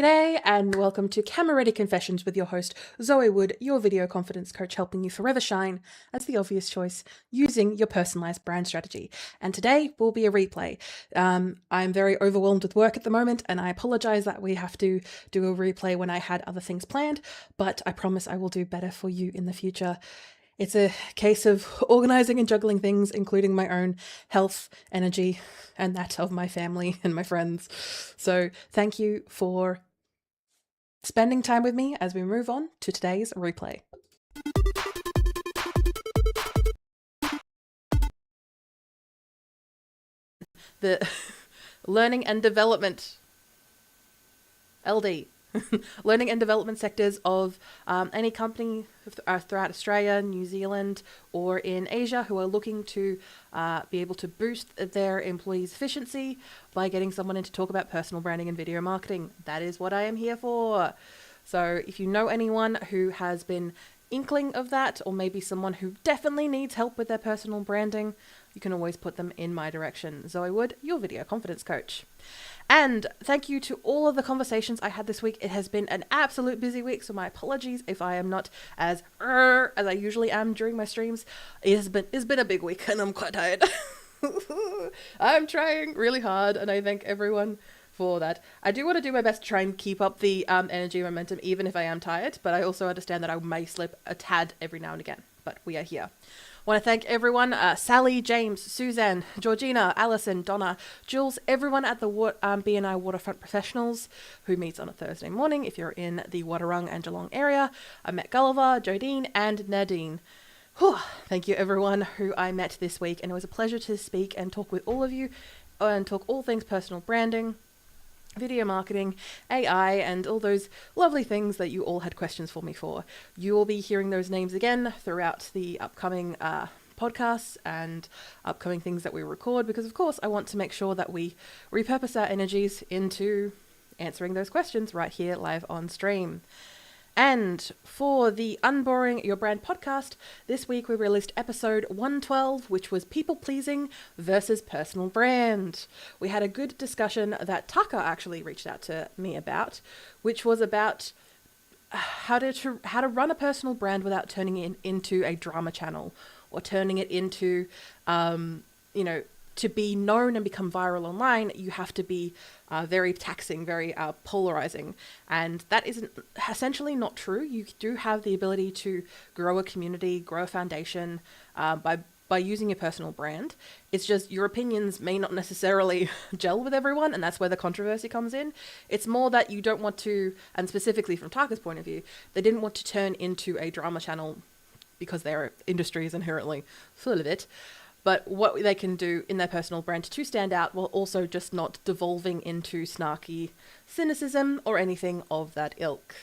G'day and welcome to Camera Ready Confessions with your host Zoë Wood, your video confidence coach helping you forever shine as the obvious choice using your personalized brand strategy. And today will be a replay. I'm very overwhelmed with work at the moment and I apologize that we have to do a replay when I had other things planned, but I promise I will do better for you in the future. It's a case of organizing and juggling things, including my own health, energy, and that of my family and my friends. So thank you for spending time with me as we move on to today's replay. The learning and development, LD. Learning and development sectors of any company throughout Australia, New Zealand, or in Asia who are looking to be able to boost their employees' efficiency by getting someone in to talk about personal branding and video marketing. That is what I am here for. So if you know anyone who has been inkling of that, or maybe someone who definitely needs help with their personal branding, you can always put them in my direction. Zoë Wood, your video confidence coach. And thank you to all of the conversations I had this week. It has been an absolute busy week, so my apologies if I am not as I usually am during my streams. It's been a big week and I'm quite tired. I'm trying really hard and I thank everyone for that. I do want to do my best to try and keep up the energy and momentum even if I am tired, but I also understand that I may slip a tad every now and again, but we are here. I want to thank everyone, Sally, James, Suzanne, Georgina, Alison, Donna, Jules, everyone at the BNI Waterfront Professionals who meets on a Thursday morning if you're in the Wadawurrung and Geelong area. I met Gulliver, Jodine and Nadine. Whew. Thank you everyone who I met this week, and it was a pleasure to speak and talk with all of you and talk all things personal branding, video marketing, AI, and all those lovely things that you all had questions for me for. You will be hearing those names again throughout the upcoming podcasts and upcoming things that we record, because of course I want to make sure that we repurpose our energies into answering those questions right here live on stream. And for the Unboring Your Brand podcast, this week we released episode 112, which was people pleasing versus personal brand. We had a good discussion that Tucker actually reached out to me about, which was about how to run a personal brand without turning it into a drama channel or turning it into, to be known and become viral online, you have to be very taxing, very polarizing. And that isn't essentially not true. You do have the ability to grow a community, grow a foundation by using your personal brand. It's just your opinions may not necessarily gel with everyone, and that's where the controversy comes in. It's more that you don't want to, and specifically from Tarka's point of view, they didn't want to turn into a drama channel because their industry is inherently full of it. But what they can do in their personal brand to stand out while also just not devolving into snarky cynicism or anything of that ilk.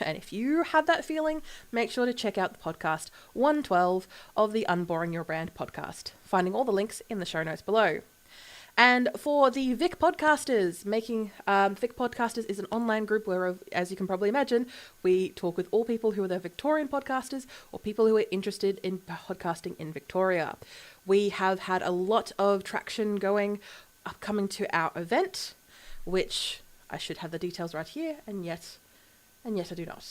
And if you had that feeling, make sure to check out the podcast 112 of the Unboring Your Brand podcast, finding all the links in the show notes below. And for the Vic Podcasters, Vic Podcasters is an online group where, as you can probably imagine, we talk with all people who are the Victorian podcasters or people who are interested in podcasting in Victoria. We have had a lot of traction upcoming to our event, which I should have the details right here, and yet I do not.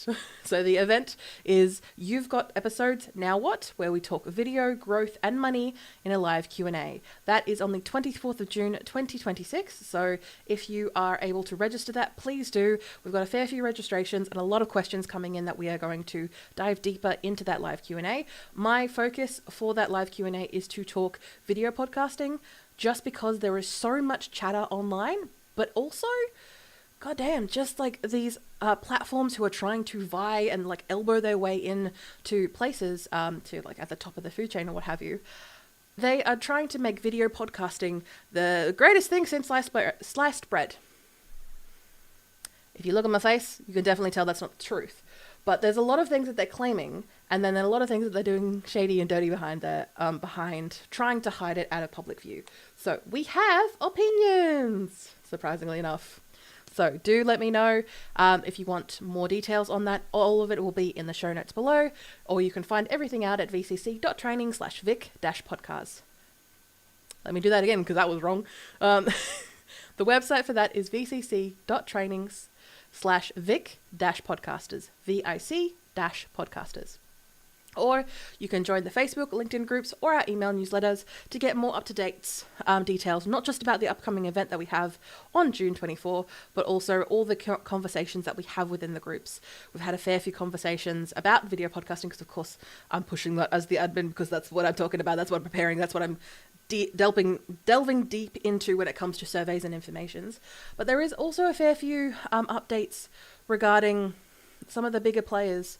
So the event is You've Got Episodes, Now What?, where we talk video, growth, and money in a live Q&A. That is on the 24th of June, 2026. So if you are able to register that, please do. We've got a fair few registrations and a lot of questions coming in that we are going to dive deeper into that live Q&A. My focus for that live Q&A is to talk video podcasting, just because there is so much chatter online, but also goddamn, just like these platforms who are trying to vie and like elbow their way in to places to like at the top of the food chain or what have you. They are trying to make video podcasting the greatest thing since sliced bread. If you look at my face, you can definitely tell that's not the truth. But there's a lot of things that they're claiming, and then there are a lot of things that they're doing shady and dirty behind trying to hide it out of public view. So we have opinions, surprisingly enough. So do let me know if you want more details on that. All of it will be in the show notes below, or you can find everything out at vcc.training/vic-podcasts. Let me do that again because that was wrong. The website for that is vcc.trainings vic-podcasters, VIC-podcasters. Or you can join the Facebook, LinkedIn groups, or our email newsletters to get more up-to-date details, not just about the upcoming event that we have on June 24, but also all the conversations that we have within the groups. We've had a fair few conversations about video podcasting because, of course, I'm pushing that as the admin because that's what I'm talking about, that's what I'm preparing, that's what I'm delving deep into when it comes to surveys and informations. But there is also a fair few updates regarding some of the bigger players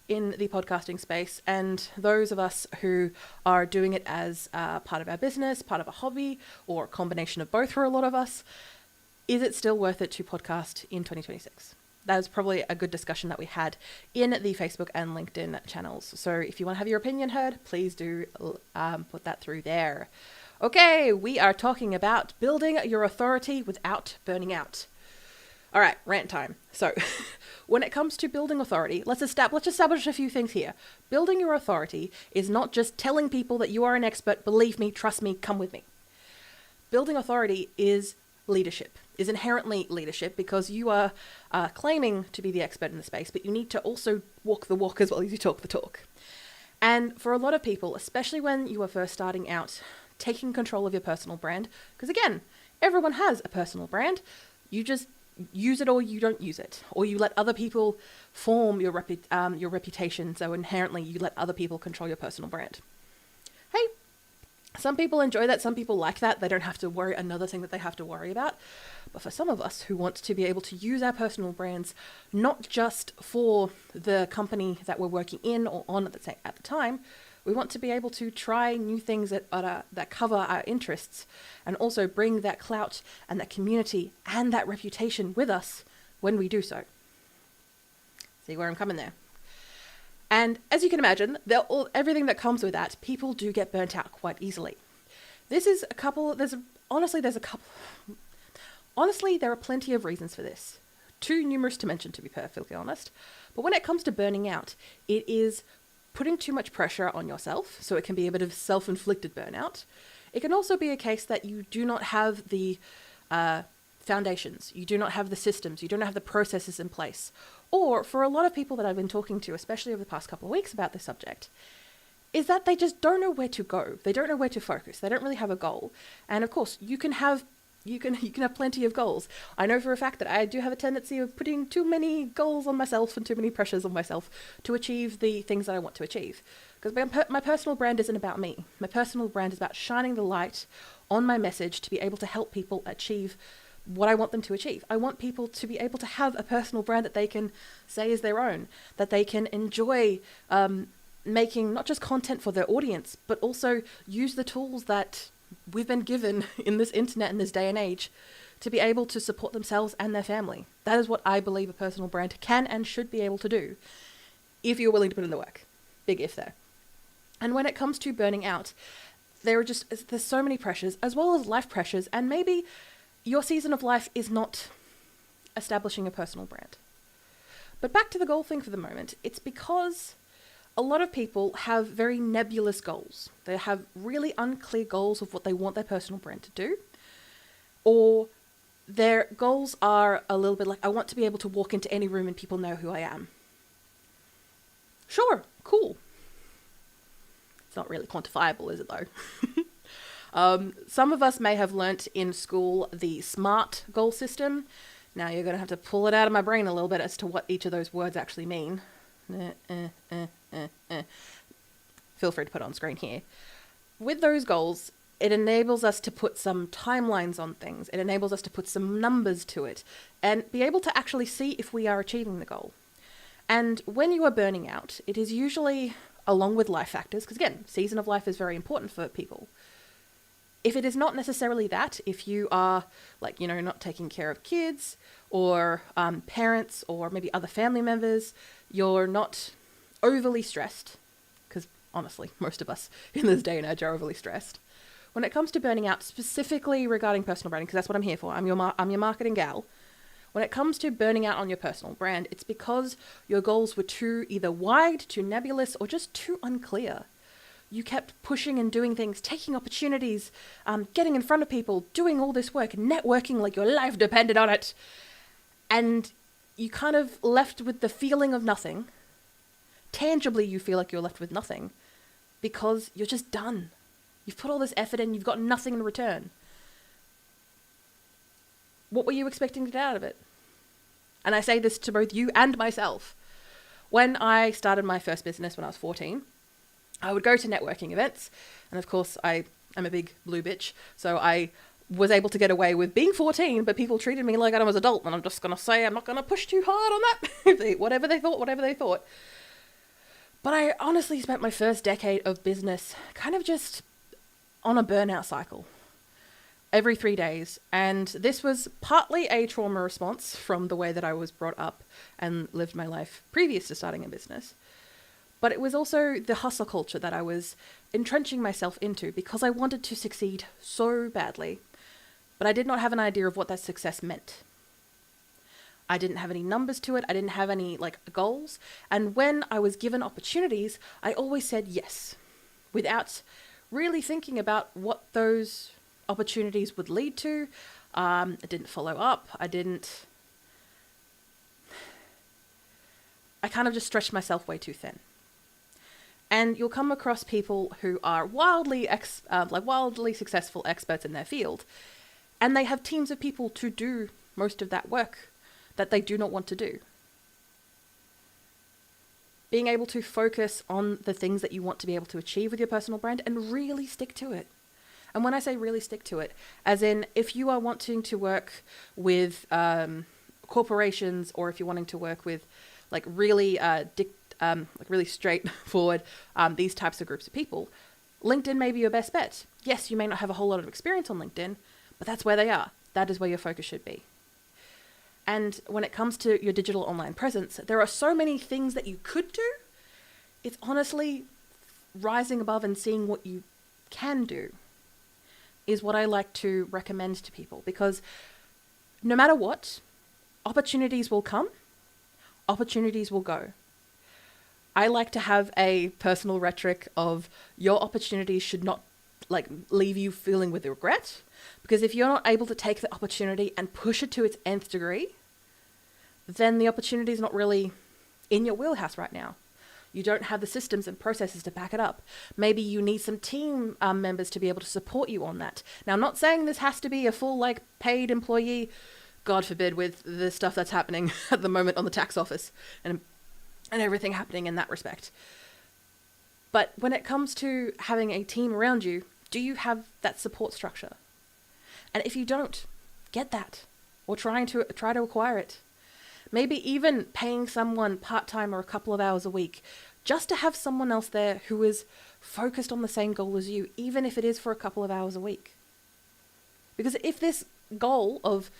in the podcasting space, and those of us who are doing it as part of our business, part of a hobby, or a combination of both for a lot of us. Is it still worth it to podcast in 2026? That was probably a good discussion that we had in the Facebook and LinkedIn channels. So if you want to have your opinion heard, please do put that through there. Okay, we are talking about building your authority without burning out. All right, rant time. So when it comes to building authority, let's establish a few things here. Building your authority is not just telling people that you are an expert, believe me, trust me, come with me. Building authority is leadership, is inherently leadership, because you are claiming to be the expert in the space, but you need to also walk the walk as well as you talk the talk. And for a lot of people, especially when you are first starting out, taking control of your personal brand, because again, everyone has a personal brand, you just use it or you don't use it, or you let other people form your reputation, so inherently you let other people control your personal brand. Hey, some people enjoy that, some people like that, they don't have to worry, another thing that they have to worry about. But for some of us who want to be able to use our personal brands, not just for the company that we're working in or on at the time, we want to be able to try new things that cover our interests, and also bring that clout and that community and that reputation with us when we do so. See where I'm coming there? And as you can imagine, everything that comes with that, people do get burnt out quite easily. Honestly, there are plenty of reasons for this. Too numerous to mention, to be perfectly honest. But when it comes to burning out, it is putting too much pressure on yourself, so it can be a bit of self-inflicted burnout. It can also be a case that you do not have the foundations, you do not have the systems, you don't have the processes in place. Or for a lot of people that I've been talking to, especially over the past couple of weeks about this subject, is that they just don't know where to go. They don't know where to focus. They don't really have a goal. And of course, you can have plenty of goals. I know for a fact that I do have a tendency of putting too many goals on myself and too many pressures on myself to achieve the things that I want to achieve. Because my personal brand isn't about me. My personal brand is about shining the light on my message to be able to help people achieve what I want them to achieve. I want people to be able to have a personal brand that they can say is their own, that they can enjoy making not just content for their audience, but also use the tools that we've been given in this internet in this day and age to be able to support themselves and their family. That is what I believe a personal brand can and should be able to do, if you're willing to put in the work. Big if there. And when it comes to burning out, there's so many pressures, as well as life pressures, and maybe your season of life is not establishing a personal brand. But back to the goal thing for the moment, it's because a lot of people have very nebulous goals. They have really unclear goals of what they want their personal brand to do. Or their goals are a little bit like, I want to be able to walk into any room and people know who I am. Sure, cool. It's not really quantifiable, is it though? Some of us may have learnt in school the SMART goal system. Now you're going to have to pull it out of my brain a little bit as to what each of those words actually mean. Feel free to put it on screen here. With those goals, it enables us to put some timelines on things. It enables us to put some numbers to it and be able to actually see if we are achieving the goal. And when you are burning out, it is usually along with life factors, because again, season of life is very important for people. If it is not necessarily that, if you are not taking care of kids or parents or maybe other family members, you're not overly stressed, because honestly, most of us in this day and age are overly stressed. When it comes to burning out, specifically regarding personal branding, because that's what I'm here for, I'm your marketing gal. When it comes to burning out on your personal brand, it's because your goals were too either wide, too nebulous, or just too unclear. You kept pushing and doing things, taking opportunities, getting in front of people, doing all this work, networking like your life depended on it. And you kind of left with the feeling of nothing. Tangibly, you feel like you're left with nothing because you're just done. You've put all this effort in, you've got nothing in return. What were you expecting to get out of it? And I say this to both you and myself. When I started my first business when I was 14, I would go to networking events. And of course, I am a big blue bitch. So I was able to get away with being 14, but people treated me like I was an adult. And I'm just going to say, I'm not going to push too hard on that. whatever they thought. But I honestly spent my first decade of business kind of just on a burnout cycle every 3 days. And this was partly a trauma response from the way that I was brought up and lived my life previous to starting a business. But it was also the hustle culture that I was entrenching myself into because I wanted to succeed so badly. But I did not have an idea of what that success meant. I didn't have any numbers to it. I didn't have any goals. And when I was given opportunities, I always said yes, without really thinking about what those opportunities would lead to. I didn't follow up. I kind of just stretched myself way too thin. And you'll come across people who are wildly successful experts in their field, and they have teams of people to do most of that work that they do not want to do. Being able to focus on the things that you want to be able to achieve with your personal brand and really stick to it. And when I say really stick to it, as in if you are wanting to work with corporations, or if you're wanting to work with really straightforward these types of groups of people, LinkedIn may be your best bet. Yes, you may not have a whole lot of experience on LinkedIn, but that's where they are. That is where your focus should be. And when it comes to your digital online presence, there are so many things that you could do. It's honestly rising above and seeing what you can do is what I like to recommend to people, because no matter what, opportunities will come, opportunities will go. I like to have a personal rhetoric of your opportunities should not leave you feeling with regret, because if you're not able to take the opportunity and push it to its nth degree, then the opportunity is not really in your wheelhouse right now. You don't have the systems and processes to back it up. Maybe you need some team members to be able to support you on that. Now, I'm not saying this has to be a full paid employee, God forbid, with the stuff that's happening at the moment on the tax office and everything happening in that respect. But when it comes to having a team around you, do you have that support structure? And if you don't, get that, or try to acquire it. Maybe even paying someone part-time or a couple of hours a week, just to have someone else there who is focused on the same goal as you, even if it is for a couple of hours a week. Because if this goal of,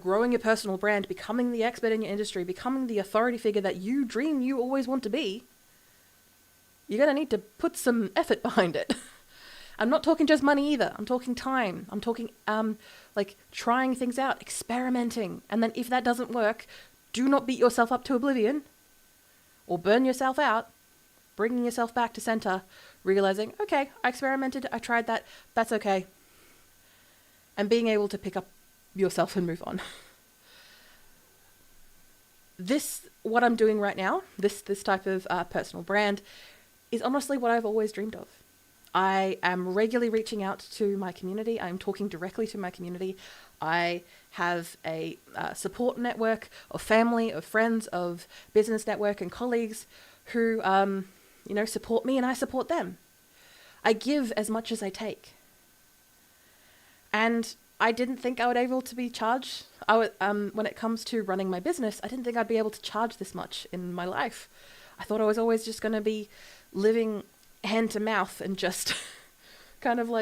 growing your personal brand, becoming the expert in your industry, becoming the authority figure that you dream you always want to be, you're going to need to put some effort behind it. I'm not talking just money either. I'm talking time. I'm talking trying things out, experimenting. And then if that doesn't work, do not beat yourself up to oblivion or burn yourself out, bringing yourself back to center, realizing, okay, I experimented, I tried that, that's okay. And being able to pick up yourself and move on. What I'm doing right now, this type of personal brand, is honestly what I've always dreamed of. I am regularly reaching out to my community. I'm talking directly to my community. I have a support network of family, of friends, of business network and colleagues who, support me and I support them. I give as much as I take. And I didn't think I would be able to be charged. When it comes to running my business, I didn't think I'd be able to charge this much in my life. I thought I was always just going to be living hand to mouth and just kind of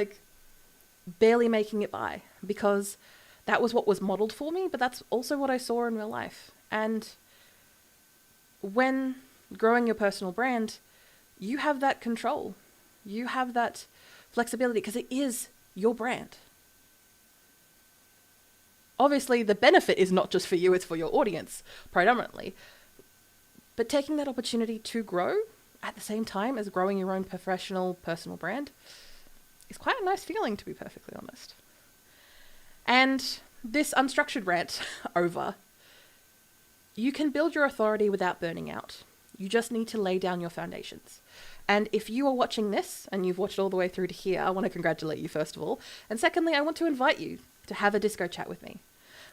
barely making it by, because that was what was modeled for me, but that's also what I saw in real life. And when growing your personal brand, you have that control. You have that flexibility because it is your brand. Obviously, the benefit is not just for you, it's for your audience, predominantly. But taking that opportunity to grow at the same time as growing your own professional personal brand is quite a nice feeling, to be perfectly honest. And this unstructured rant over, You can build your authority without burning out. You just need to lay down your foundations. And if you are watching this and you've watched all the way through to here, I want to congratulate you first of all. And secondly, I want to invite you to have a disco chat with me.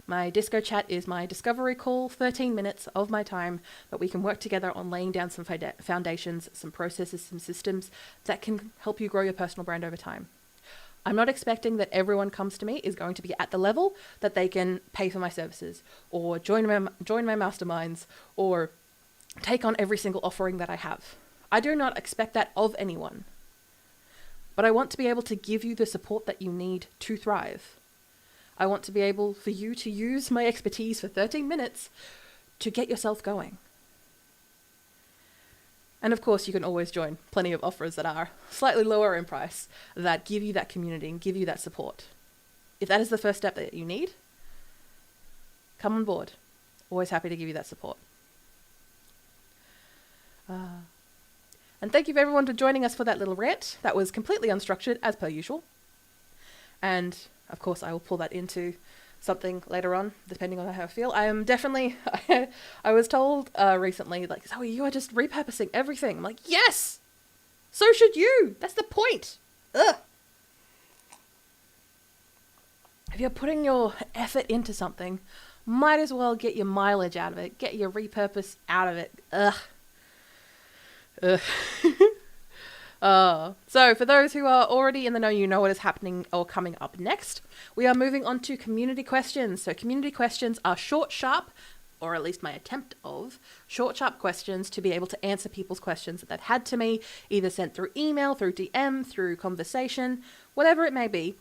My disco chat is my discovery call, 13 minutes of my time that we can work together on laying down some foundations, some processes, some systems that can help you grow your personal brand over time. I'm not expecting that everyone comes to me is going to be at the level that they can pay for my services or join my masterminds or take on every single offering that I have. I do not expect that of anyone. But I want to be able to give you the support that you need to thrive. I want to be able for you to use my expertise for 13 minutes to get yourself going. And of course, you can always join plenty of offers that are slightly lower in price that give you that community and give you that support. If that is the first step that you need, come on board. Always happy to give you that support. And thank you for everyone for joining us for that little rant. That was completely unstructured, as per usual. And of course, I will pull that into something later on, depending on how I feel. I am definitely, I was told recently, like, Zoe, you are just repurposing everything. I'm like, yes! So should you! That's the point! Ugh! If you're putting your effort into something, might as well get your mileage out of it, get your repurpose out of it. Ugh. Ugh. So for those who are already in the know, you know what is happening or coming up next. We are moving on to community questions. So community questions are short, sharp, or at least my attempt of short, sharp questions to be able to answer people's questions that they've had to me, either sent through email, through DM, through conversation, whatever it may be.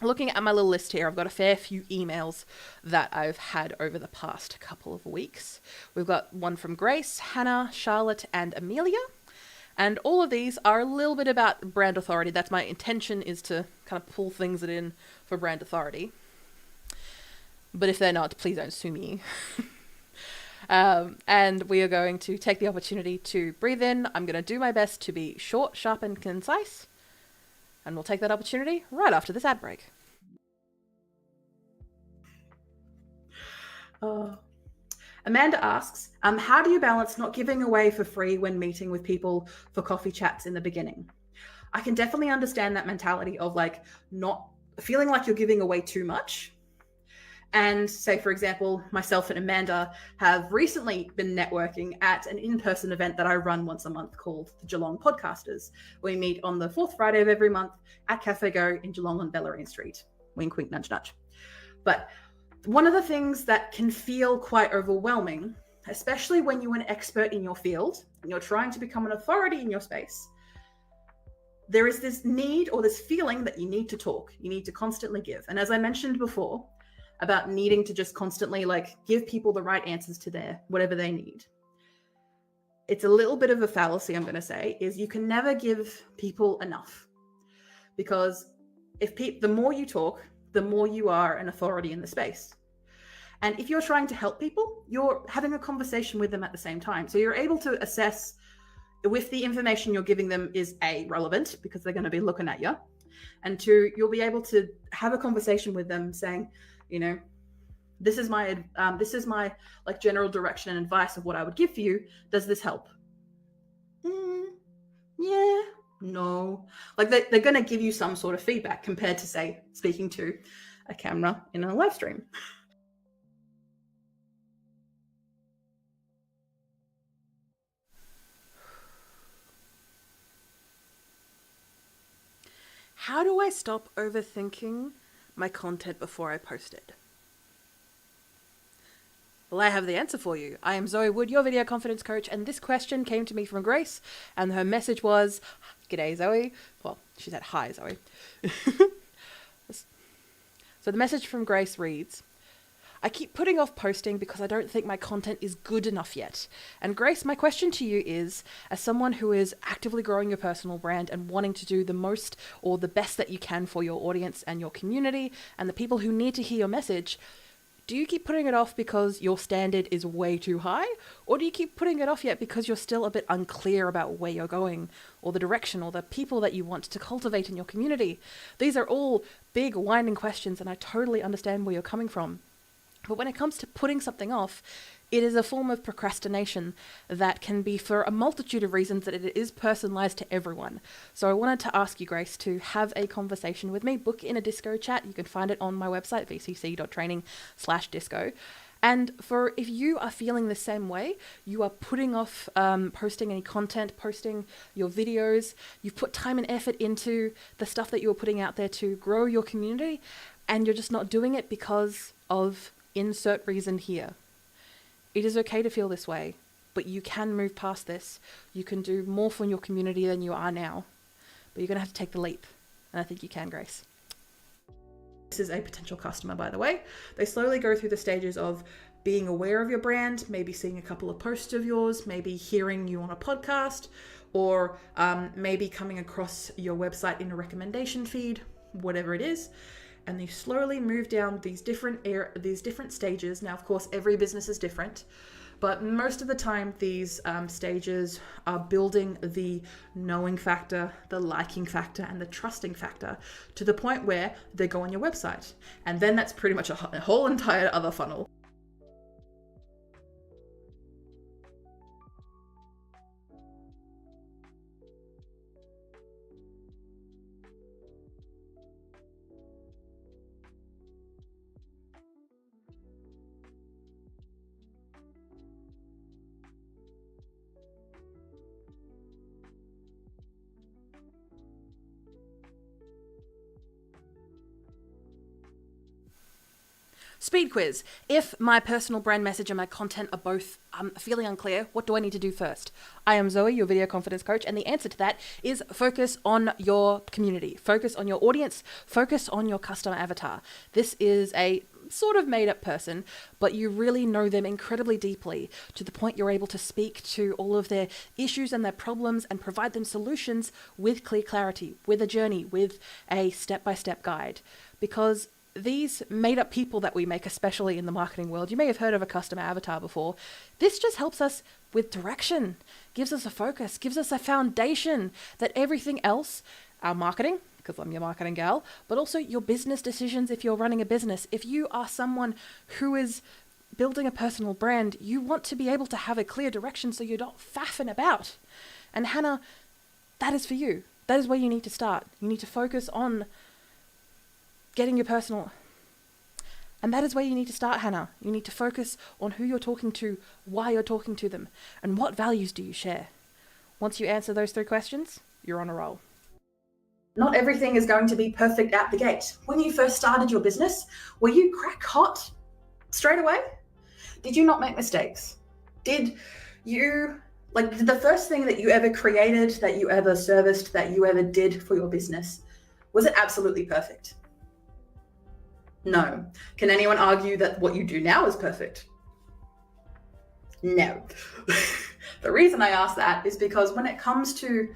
Looking at my little list here, I've got a fair few emails that I've had over the past couple of weeks. We've got one from Grace, Hannah, Charlotte, and Amelia. And all of these are a little bit about brand authority. That's my intention, is to kind of pull things in for brand authority. But if they're not, please don't sue me. And we are going to take the opportunity to breathe in. I'm going to do my best to be short, sharp, and concise. And we'll take that opportunity right after this ad break. Amanda asks, how do you balance not giving away for free when meeting with people for coffee chats in the beginning? I can definitely understand that mentality of like not feeling like you're giving away too much. And say, for example, myself and Amanda have recently been networking at an in-person event that I run once a month called the Geelong Podcasters. We meet on the fourth Friday of every month at Cafe Go in Geelong on Bellarine Street. Wink, wink, nudge, nudge. But one of the things that can feel quite overwhelming, especially when you're an expert in your field and you're trying to become an authority in your space, there is this need or this feeling that you need to talk, you need to constantly give. And as I mentioned before, about needing to just constantly like give people the right answers to their whatever they need. It's a little bit of a fallacy, I'm going to say, is you can never give people enough, because if the more you talk, the more you are an authority in the space. And if you're trying to help people, you're having a conversation with them at the same time. So you're able to assess if the information you're giving them is A, relevant, because they're going to be looking at you, and two, you'll be able to have a conversation with them saying, you know, this is my like general direction and advice of what I would give for you. Does this help? Yeah, no. Like they're going to give you some sort of feedback compared to, say, speaking to a camera in a live stream. How do I stop overthinking my content before I post it? Well, I have the answer for you. I am Zoë Wood, your video confidence coach, and this question came to me from Grace, and her message was, "G'day, Zoe." Well, she said, "Hi, Zoe." So the message from Grace reads, "I keep putting off posting because I don't think my content is good enough yet." And Grace, my question to you is, as someone who is actively growing your personal brand and wanting to do the most or the best that you can for your audience and your community and the people who need to hear your message, do you keep putting it off because your standard is way too high? Or do you keep putting it off yet because you're still a bit unclear about where you're going or the direction or the people that you want to cultivate in your community? These are all big, winding questions, and I totally understand where you're coming from. But when it comes to putting something off, It is a form of procrastination that can be for a multitude of reasons, that it is personalized to everyone. So I wanted to ask you, Grace, to have a conversation with me. Book in a disco chat. You can find it on my website, vcc.training/disco. And for if you are feeling the same way, you are putting off posting any content, posting your videos, you've put time and effort into the stuff that you're putting out there to grow your community, and you're just not doing it because of insert reason here. It is okay to feel this way, but you can move past this. You can do more for your community than you are now, but you're going to have to take the leap. And I think you can, Grace. This is a potential customer, by the way. They slowly go through the stages of being aware of your brand, maybe seeing a couple of posts of yours, maybe hearing you on a podcast, or maybe coming across your website in a recommendation feed, whatever it is. And they slowly move down these different stages. Now, of course, every business is different, but most of the time these stages are building the knowing factor, the liking factor, and the trusting factor to the point where they go on your website. And then that's pretty much a whole entire other funnel. Speed quiz. If my personal brand message and my content are both feeling unclear, what do I need to do first? I am Zoe, your video confidence coach, and the answer to that is focus on your community, focus on your audience, focus on your customer avatar. This is a sort of made up person, but you really know them incredibly deeply to the point you're able to speak to all of their issues and their problems and provide them solutions with clear clarity, with a journey, with a step-by-step guide. Because these made-up people that we make, especially in the marketing world, you may have heard of a customer avatar before. This just helps us with direction, gives us a focus, gives us a foundation that everything else, our marketing, because I'm your marketing gal, but also your business decisions if you're running a business. If you are someone who is building a personal brand, you want to be able to have a clear direction so you're not faffing about. And Hannah, that is for you. That is where you need to start. You need to focus on getting your personal, and that is where you need to start, Hannah. You need to focus on who you're talking to, why you're talking to them, and what values do you share. Once you answer those 3 questions, you're on a roll. Not everything is going to be perfect out the gate. When you first started your business, were you crack hot straight away? Did you not make mistakes? Did the first thing that you ever created, that you ever serviced, that you ever did for your business, was it absolutely perfect? No. Can anyone argue that what you do now is perfect? No. The reason I ask that is because when it comes to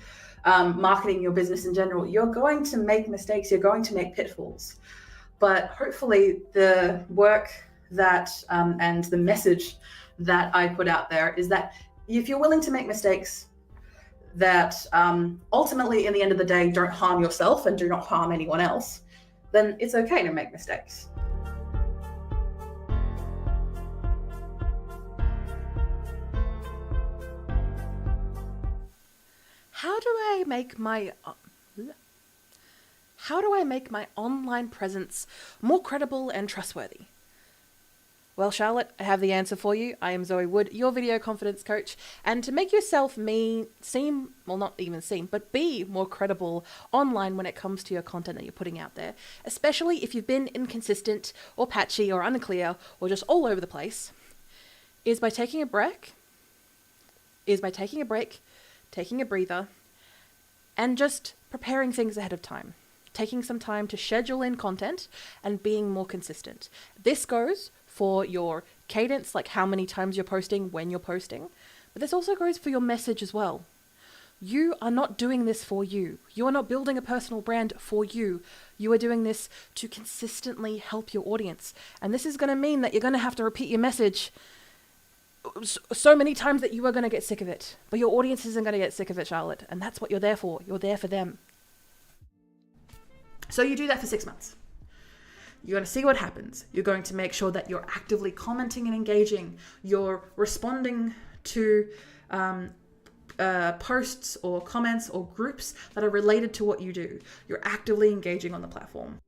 marketing your business in general, you're going to make mistakes, you're going to make pitfalls. But hopefully the work that and the message that I put out there is that if you're willing to make mistakes that ultimately, in the end of the day, don't harm yourself and do not harm anyone else, then it's okay to make mistakes. How do I make my online presence more credible and trustworthy? Well, Charlotte, I have the answer for you. I am Zoë Wood, your video confidence coach. And to make yourself be more credible online when it comes to your content that you're putting out there, especially if you've been inconsistent or patchy or unclear or just all over the place, is by taking a break, taking a breather, and just preparing things ahead of time. Taking some time to schedule in content and being more consistent. This goes for your cadence, like how many times you're posting, when you're posting, but this also goes for your message as well. You are not doing this for you. You are not building a personal brand for you. You are doing this to consistently help your audience. And this is going to mean that you're going to have to repeat your message so many times that you are going to get sick of it. But your audience isn't going to get sick of it, Charlotte. And that's what you're there for. You're there for them. So you do that for 6 months. You're going to see what happens. You're going to make sure that you're actively commenting and engaging. You're responding to posts or comments or groups that are related to what you do. You're actively engaging on the platform.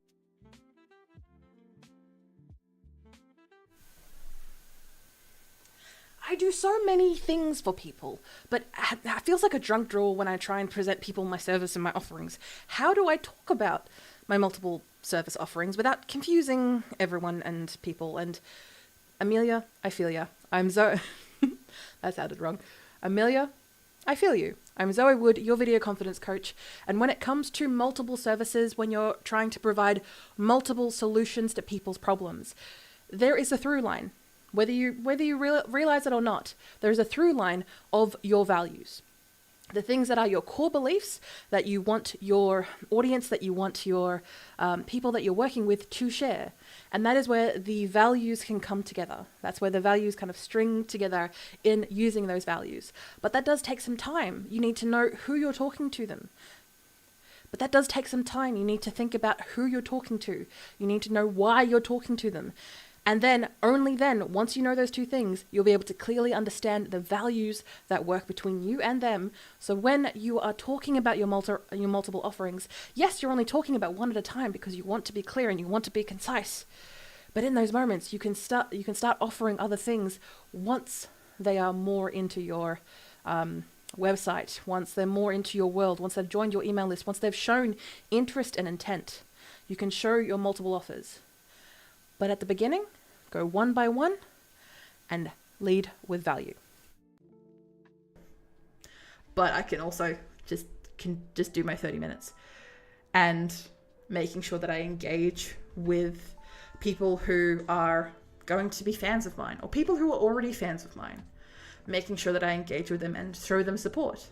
I do so many things for people, but it feels like a drunk drawer when I try and present people my service and my offerings. How do I talk about my multiple service offerings without confusing everyone and people? And Amelia, I feel ya. I'm Zoe. That sounded wrong. Amelia, I feel you. I'm Zoë Wood, your video confidence coach. And when it comes to multiple services, when you're trying to provide multiple solutions to people's problems, there is a through line. Whether you realize it or not, there's a through line of your values. The things that are your core beliefs that you want your audience, that you want your people that you're working with to share. And that is where the values can come together. That's where the values kind of string together in using those values. But that does take some time. You need to know who you're talking to them. But that does take some time. You need to think about who you're talking to. You need to know why you're talking to them. And then, only then, once you know those two things, you'll be able to clearly understand the values that work between you and them. So when you are talking about your multiple offerings, yes, you're only talking about one at a time because you want to be clear and you want to be concise. But in those moments, you can start offering other things once they are more into your website, once they're more into your world, once they've joined your email list, once they've shown interest and intent. You can show your multiple offers. But at the beginning, go one by one and lead with value. But I can also just do my 30 minutes and making sure that I engage with people who are going to be fans of mine or people who are already fans of mine, making sure that I engage with them and show them support.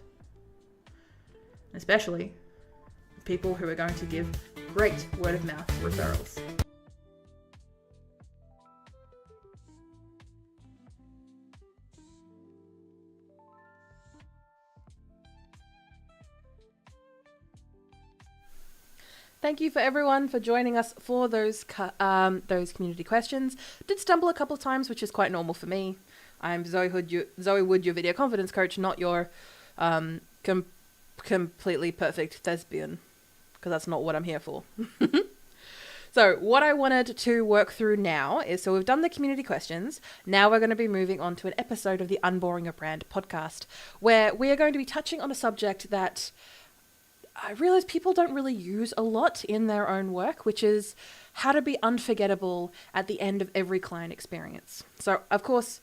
Especially people who are going to give great word of mouth referrals. Thank you for everyone for joining us for those community questions. Did stumble a couple of times, which is quite normal for me. I'm Zoë Wood, your video confidence coach, not your completely perfect thespian, because that's not what I'm here for. So what I wanted to work through now is, so we've done the community questions. Now we're going to be moving on to an episode of the Unboring Your Brand podcast, where we are going to be touching on a subject that I realize people don't really use a lot in their own work, which is how to be unforgettable at the end of every client experience. So, of course,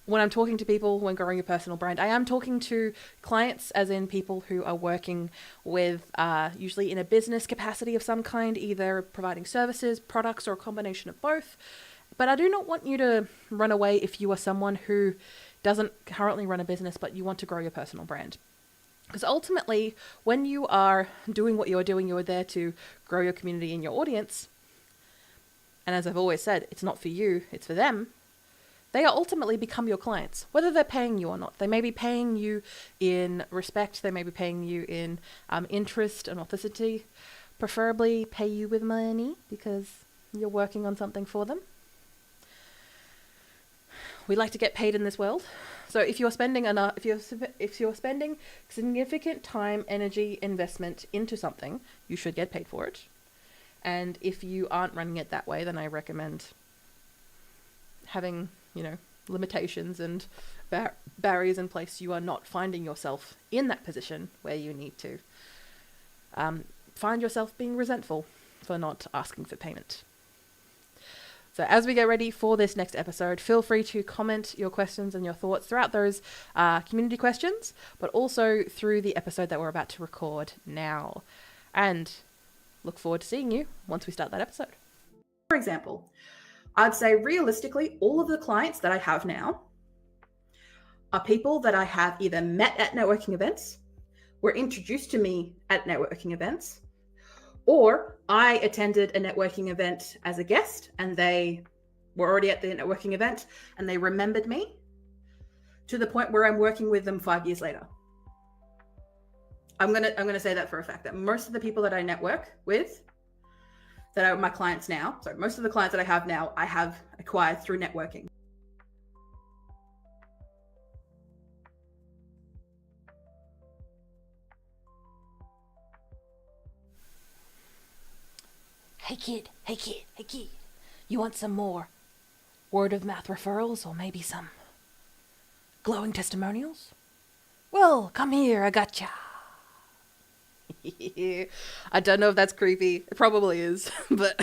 when I'm talking to people when growing a personal brand, I am talking to clients, as in people who are working with, usually in a business capacity of some kind, either providing services, products, or a combination of both. But I do not want you to run away if you are someone who doesn't currently run a business, but you want to grow your personal brand. Because ultimately, when you are doing what you're doing, you're there to grow your community and your audience. And as I've always said, it's not for you, it's for them. They ultimately become your clients, whether they're paying you or not. They may be paying you in respect. They may be paying you in interest and authenticity. Preferably pay you with money because you're working on something for them. We like to get paid in this world. So if you're spending if you're spending significant time, energy, investment into something, you should get paid for it. And if you aren't running it that way, then I recommend having, limitations and barriers in place. You are not finding yourself in that position where you need to find yourself being resentful for not asking for payment. So as we get ready for this next episode, feel free to comment your questions and your thoughts throughout those community questions, but also through the episode that we're about to record now. And look forward to seeing you once we start that episode. For example, I'd say realistically, all of the clients that I have now are people that I have either met at networking events, were introduced to me at networking events, or I attended a networking event as a guest and they were already at the networking event and they remembered me to the point where I'm working with them 5 years later. I'm gonna say that for a fact, that most of the people that I network with, that are my clients now, so most of the clients that I have now, I have acquired through networking. Hey kid, you want some more word of mouth referrals or maybe some glowing testimonials? Well, come here, I gotcha. I don't know if that's creepy. It probably is, but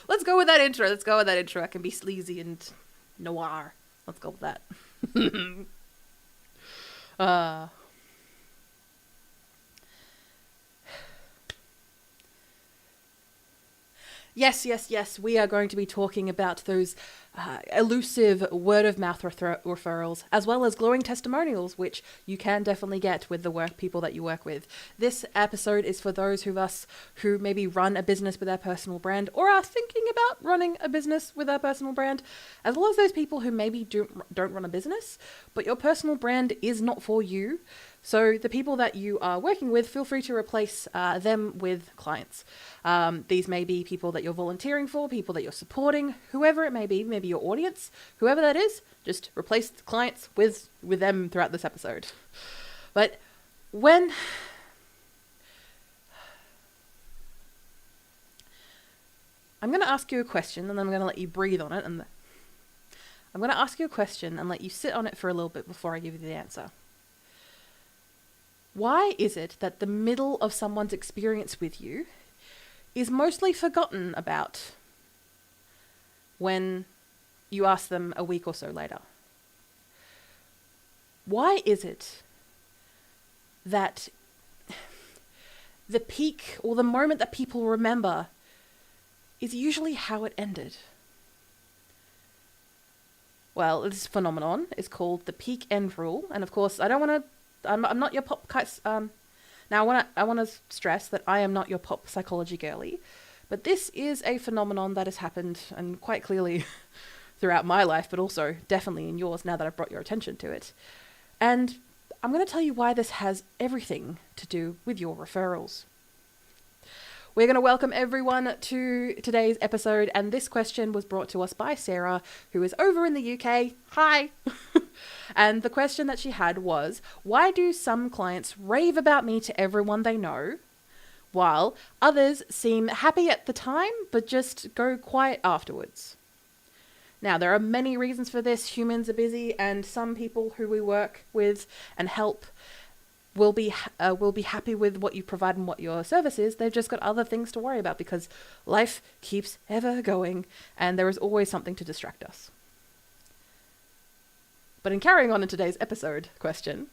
let's go with that intro. I can be sleazy and noir. Let's go with that. Yes. We are going to be talking about those elusive word-of-mouth referrals, as well as glowing testimonials, which you can definitely get with the people that you work with. This episode is for those of us who maybe run a business with our personal brand, or are thinking about running a business with our personal brand, as well as those people who maybe don't run a business, but your personal brand is not for you. So the people that you are working with, feel free to replace them with clients. These may be people that you're volunteering for, people that you're supporting, whoever it may be, maybe your audience, whoever that is, just replace the clients with them throughout this episode. But when... I'm going to ask you a question, and then I'm going to let you breathe on it, and I'm going to ask you a question and let you sit on it for a little bit before I give you the answer. Why is it that the middle of someone's experience with you is mostly forgotten about when you ask them a week or so later? Why is it that the peak or the moment that people remember is usually how it ended? Well, this phenomenon is called the peak end rule, and of course, I'm not your pop. Now, I want to stress that I am not your pop psychology girly, but this is a phenomenon that has happened, and quite clearly throughout my life, but also definitely in yours now that I've brought your attention to it. And I'm going to tell you why this has everything to do with your referrals. We're going to welcome everyone to today's episode, and this question was brought to us by Sarah, who is over in the UK. Hi! And the question that she had was, why do some clients rave about me to everyone they know, while others seem happy at the time, but just go quiet afterwards? Now, there are many reasons for this. Humans are busy, and some people who we work with and help will be happy with what you provide and what your service is. They've just got other things to worry about because life keeps ever going, and there is always something to distract us. But in carrying on in today's episode question,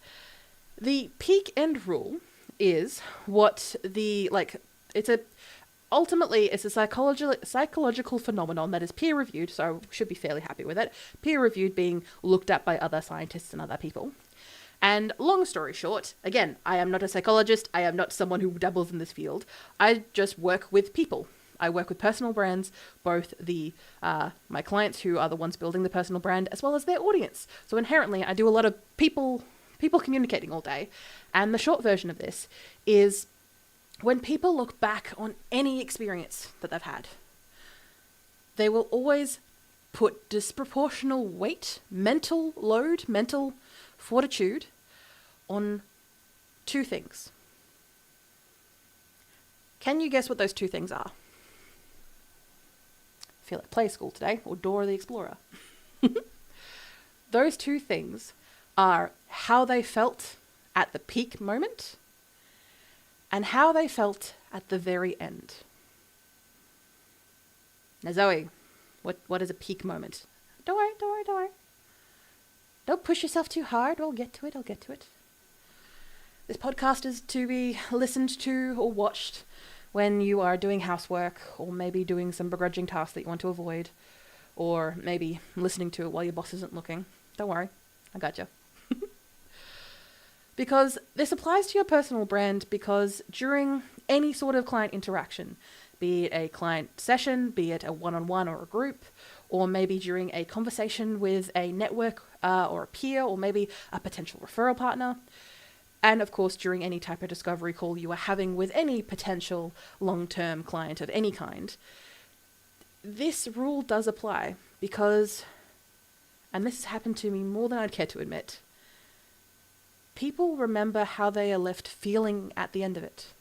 the peak end rule is what ultimately it's a psychological phenomenon that is peer reviewed, so I should be fairly happy with it. Peer reviewed being looked at by other scientists and other people. And long story short, again, I am not a psychologist. I am not someone who dabbles in this field. I just work with people. I work with personal brands, both my clients who are the ones building the personal brand, as well as their audience. So inherently, I do a lot of people communicating all day. And the short version of this is when people look back on any experience that they've had, they will always put disproportional weight, mental load, mental fortitude on two things. Can you guess what those two things are? I feel like play school today, or Dora the Explorer. Those two things are how they felt at the peak moment and how they felt at the very end. Now, Zoe, what is a peak moment? Don't worry. Don't push yourself too hard. I'll get to it. This podcast is to be listened to or watched when you are doing housework, or maybe doing some begrudging task that you want to avoid, or maybe listening to it while your boss isn't looking. Don't worry, I got you. Because this applies to your personal brand, because during any sort of client interaction, be it a client session, be it a one-on-one or a group, or maybe during a conversation with a network or a peer, or maybe a potential referral partner, And of course, during any type of discovery call you are having with any potential long-term client of any kind, this rule does apply because, and this has happened to me more than I'd care to admit, people remember how they are left feeling at the end of it.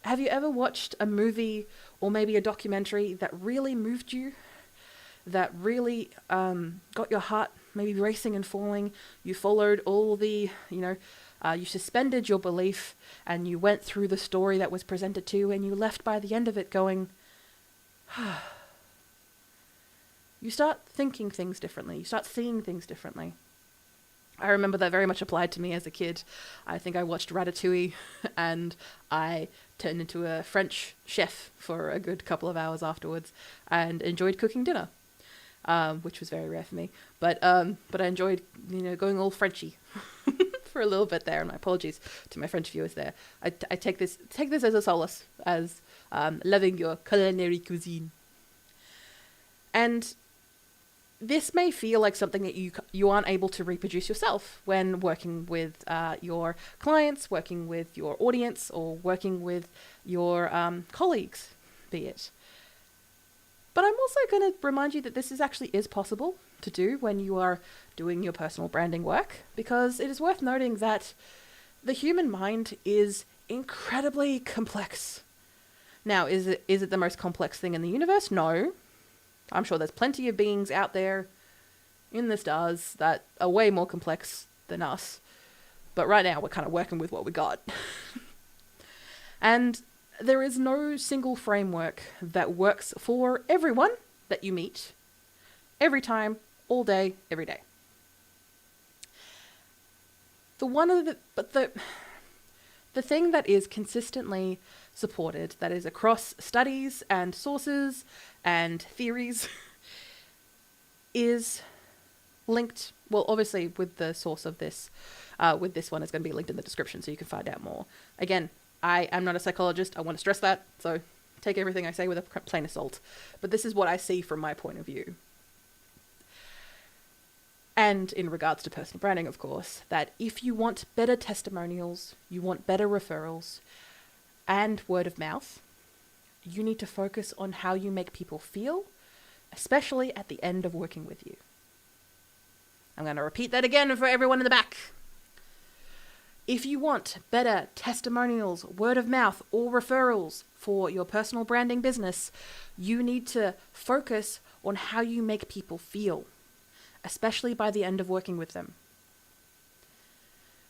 Have you ever watched a movie or maybe a documentary that really moved you, that really got your heart maybe racing and falling? You followed all the, you suspended your belief and you went through the story that was presented to you and you left by the end of it going, you start thinking things differently. You start seeing things differently. I remember that very much applied to me as a kid. I think I watched Ratatouille and I turned into a French chef for a good couple of hours afterwards and enjoyed cooking dinner, which was very rare for me. But I enjoyed, going all Frenchy for a little bit there. And my apologies to my French viewers there. I take this as a solace, as loving your culinary cuisine. And this may feel like something that you aren't able to reproduce yourself when working with your clients, working with your audience, or working with your colleagues, be it. But I'm also going to remind you that this actually is possible to do when you are doing your personal branding work, because it is worth noting that the human mind is incredibly complex. Now, is it the most complex thing in the universe? No. I'm sure there's plenty of beings out there in the stars that are way more complex than us. But right now, we're kind of working with what we got. And there is no single framework that works for everyone that you meet, every time, all day, every day. The thing that is consistently supported, that is across studies and sources and theories, is linked, well, obviously with the source of this, with this one is going to be linked in the description so you can find out more. Again, I am not a psychologist. I want to stress that, so take everything I say with a plain of salt. But this is what I see from my point of view. And in regards to personal branding, of course, that if you want better testimonials, you want better referrals, and word of mouth, you need to focus on how you make people feel, especially at the end of working with you. I'm going to repeat that again for everyone in the back. If you want better testimonials, word of mouth, or referrals for your personal branding business, you need to focus on how you make people feel, especially by the end of working with them.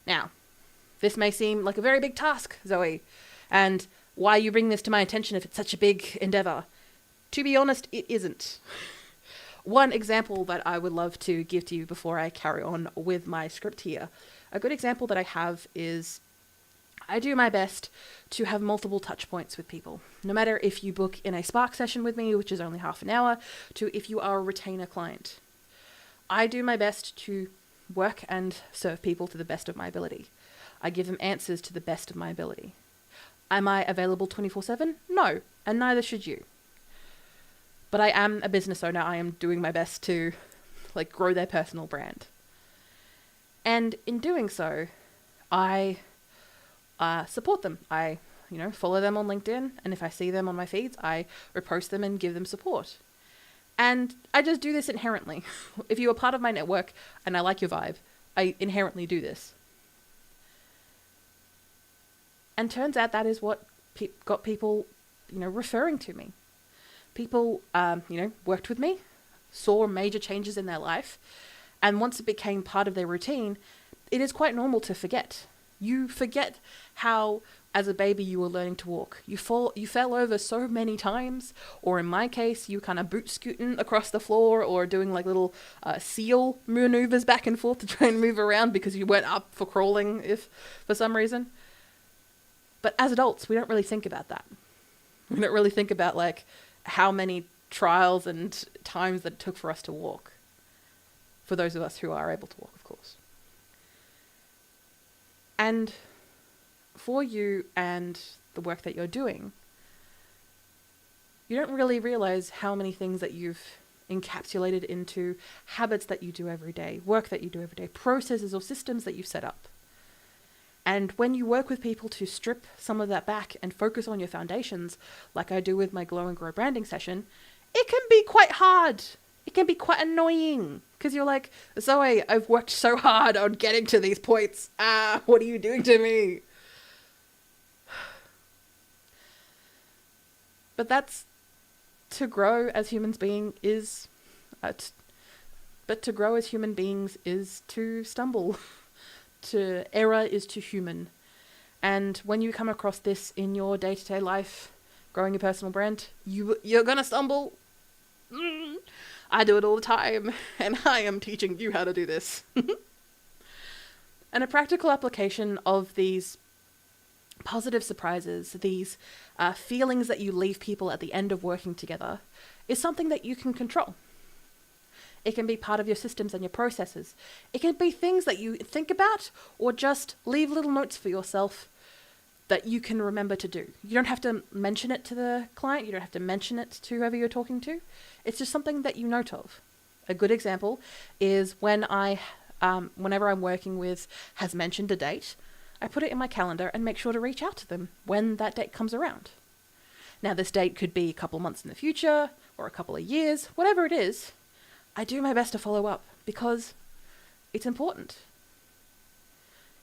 Now, this may seem like a very big task, Zoe, and why you bring this to my attention if it's such a big endeavor. To be honest, it isn't. One example that I would love to give to you before I carry on with my script here, a good example that I have is I do my best to have multiple touch points with people. No matter if you book in a Spark session with me, which is only half an hour, to if you are a retainer client. I do my best to work and serve people to the best of my ability. I give them answers to the best of my ability. Am I available 24/7? No, and neither should you. But I am a business owner. I am doing my best to grow their personal brand. And in doing so, I support them. I follow them on LinkedIn, and if I see them on my feeds, I repost them and give them support. And I just do this inherently. If you are part of my network and I like your vibe, I inherently do this. And turns out that is what got people, referring to me. People, worked with me, saw major changes in their life, and once it became part of their routine, it is quite normal to forget. You forget how, as a baby, you were learning to walk. You fell over so many times, or in my case, you kind of boot scooting across the floor, or doing little seal maneuvers back and forth to try and move around because you weren't up for crawling for some reason. But as adults, we don't really think about that. We don't really think about how many trials and times that it took for us to walk. For those of us who are able to walk, of course. And for you and the work that you're doing, you don't really realize how many things that you've encapsulated into habits that you do every day, work that you do every day, processes or systems that you've set up. And when you work with people to strip some of that back and focus on your foundations, like I do with my Glow and Grow branding session, it can be quite hard. It can be quite annoying because you're like, Zoe, I've worked so hard on getting to these points. What are you doing to me? But that's to grow as humans being is, but to grow as human beings is to stumble. To error is to human. And when you come across this in your day-to-day life, growing your personal brand, you're gonna stumble. I do it all the time, and I am teaching you how to do this. And a practical application of these positive surprises, these feelings that you leave people at the end of working together, is something that you can control. It can be part of your systems and your processes. It can be things that you think about or just leave little notes for yourself that you can remember to do. You don't have to mention it to the client. You don't have to mention it to whoever you're talking to. It's just something that you note of. A good example is when whenever I'm working with has mentioned a date, I put it in my calendar and make sure to reach out to them when that date comes around. Now, this date could be a couple months in the future or a couple of years, whatever it is. I do my best to follow up because it's important.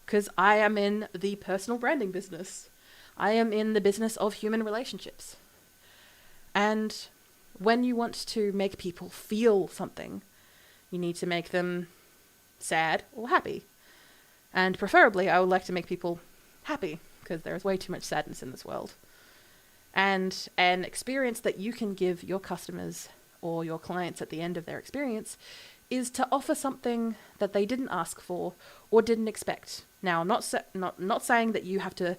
Because I am in the personal branding business. I am in the business of human relationships. And when you want to make people feel something, you need to make them sad or happy. And preferably, I would like to make people happy because there is way too much sadness in this world. And an experience that you can give your customers or your clients at the end of their experience is to offer something that they didn't ask for or didn't expect. Now, I'm not saying that you have to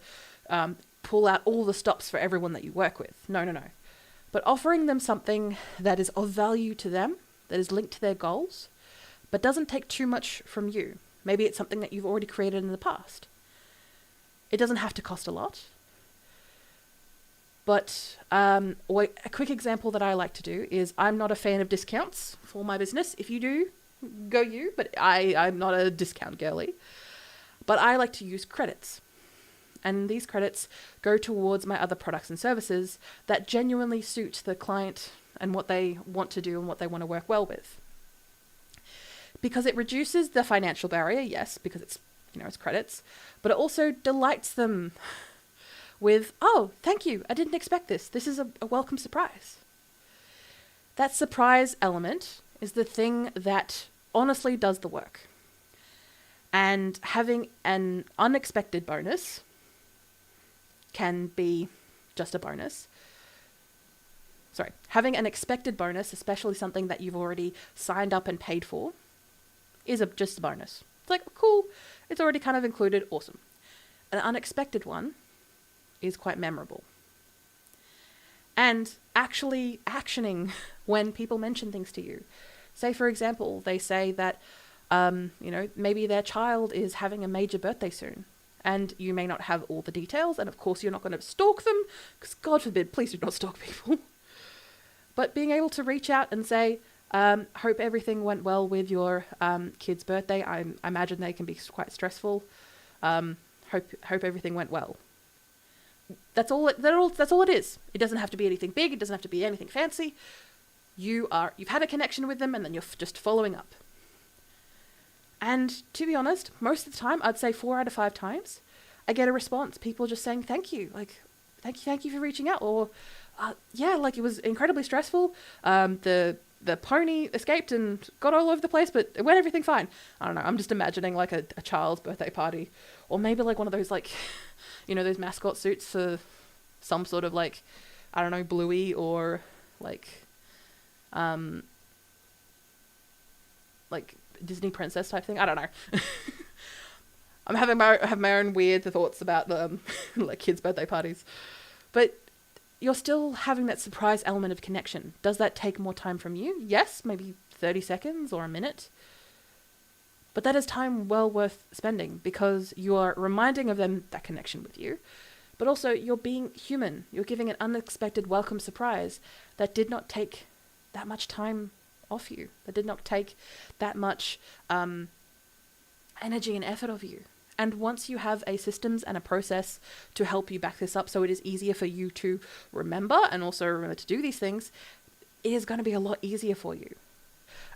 pull out all the stops for everyone that you work with. No. But offering them something that is of value to them, that is linked to their goals, but doesn't take too much from you. Maybe it's something that you've already created in the past. It doesn't have to cost a lot. But a quick example that I like to do is I'm not a fan of discounts for my business. If you do, go you, but I'm not a discount girly. But I like to use credits. And these credits go towards my other products and services that genuinely suit the client and what they want to do and what they want to work well with. Because it reduces the financial barrier, yes, because it's credits, but it also delights them with, oh, thank you, I didn't expect this. This is a welcome surprise. That surprise element is the thing that honestly does the work. And having an unexpected bonus can be just a bonus. Sorry, having an expected bonus, especially something that you've already signed up and paid for, is just a bonus. It's like, cool, it's already kind of included, awesome. An unexpected one is quite memorable. And actually actioning when people mention things to you. Say, for example, they say that, maybe their child is having a major birthday soon. And you may not have all the details. And of course, you're not going to stalk them. Because God forbid, please do not stalk people. But being able to reach out and say, hope everything went well with your kid's birthday. I imagine they can be quite stressful. Hope everything went well. That's all it is. It doesn't have to be anything big. It doesn't have to be anything fancy. You've had a connection with them and then you're just following up. And to be honest, most of the time, I'd say 4 out of 5 times, I get a response. People just saying, thank you. Like, thank you for reaching out. Or, it was incredibly stressful. The pony escaped and got all over the place, but it went everything fine. I don't know. I'm just imagining like a child's birthday party, or maybe like one of those those mascot suits for some sort of Bluey or like Disney princess type thing. I don't know. I have my own weird thoughts about the kids' birthday parties, but you're still having that surprise element of connection. Does that take more time from you? Yes, maybe 30 seconds or a minute. But that is time well worth spending because you are reminding of them that connection with you. But also you're being human. You're giving an unexpected welcome surprise that did not take that much time off you. That did not take that much energy and effort of you. And once you have a systems and a process to help you back this up so it is easier for you to remember and also remember to do these things, it is going to be a lot easier for you.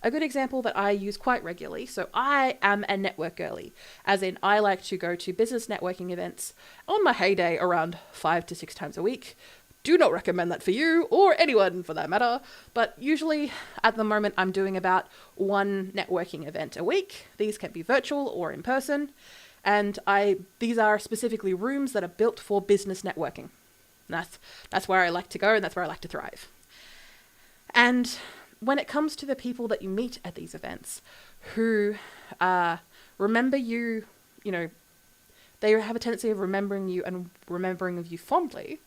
A good example that I use quite regularly, so I am a network girly, as in I like to go to business networking events on my heyday around 5 to 6 times a week. Do not recommend that for you or anyone for that matter, but usually at the moment I'm doing about one networking event a week. These can be virtual or in person, and these are specifically rooms that are built for business networking. That's where I like to go, and that's where I like to thrive. And when it comes to the people that you meet at these events who remember you, they have a tendency of remembering you and remembering of you fondly,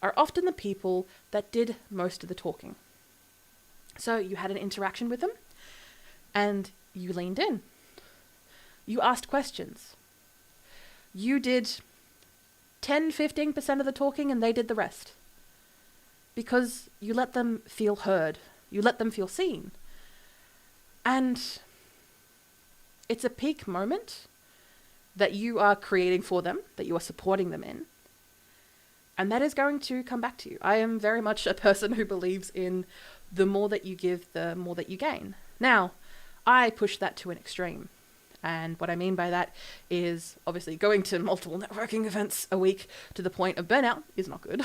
are often the people that did most of the talking. So you had an interaction with them and you leaned in. You asked questions. You did 10-15% of the talking and they did the rest. Because you let them feel heard. You let them feel seen. And it's a peak moment that you are creating for them, that you are supporting them in. And that is going to come back to you. I am very much a person who believes in the more that you give, the more that you gain. Now, I push that to an extreme. And what I mean by that is obviously going to multiple networking events a week to the point of burnout is not good.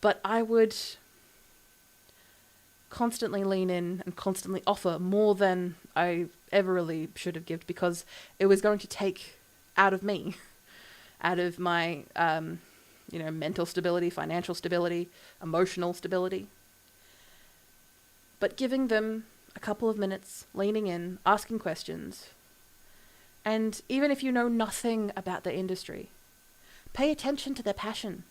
But I would constantly lean in and constantly offer more than I ever really should have given, because it was going to take out of me, out of my mental stability, financial stability, emotional stability. But giving them a couple of minutes, leaning in, asking questions, and even if you know nothing about the industry, pay attention to their passion.